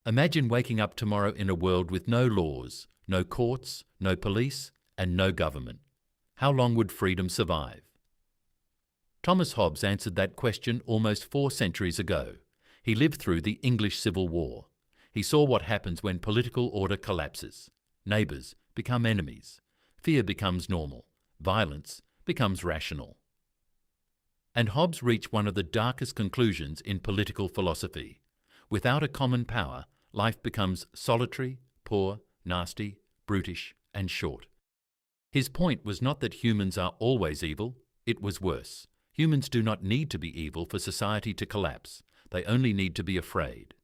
Imagine waking up tomorrow in a world with no laws, no courts, no police, and no government. How long would freedom survive? Thomas Hobbes answered that question almost 4 centuries ago. He lived through the English Civil War. He saw what happens when political order collapses. Neighbours become enemies. Fear becomes normal. Violence becomes rational. And Hobbes reached one of the darkest conclusions in political philosophy. Without a common power, life becomes solitary, poor, nasty, brutish, and short. His point was not that humans are always evil, it was worse. Humans do not need to be evil for society to collapse. They only need to be afraid.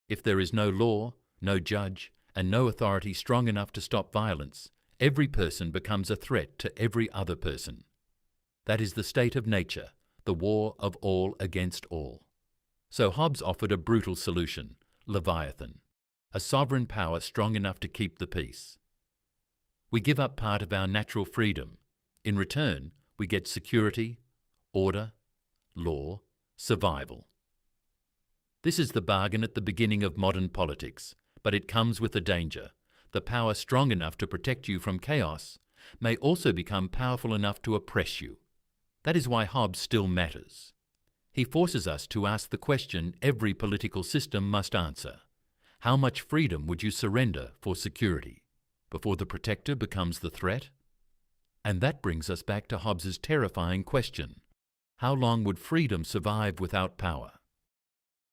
If there is no law, no judge, and no authority strong enough to stop violence, every person becomes a threat to every other person. That is the state of nature, the war of all against all. So Hobbes offered a brutal solution, Leviathan, a sovereign power strong enough to keep the peace. We give up part of our natural freedom. In return, we get security, order, law, survival. This is the bargain at the beginning of modern politics, but it comes with a danger. The power strong enough to protect you from chaos may also become powerful enough to oppress you. That is why Hobbes still matters. He forces us to ask the question every political system must answer. How much freedom would you surrender for security, before the protector becomes the threat? And that brings us back to Hobbes's terrifying question. How long would freedom survive without power?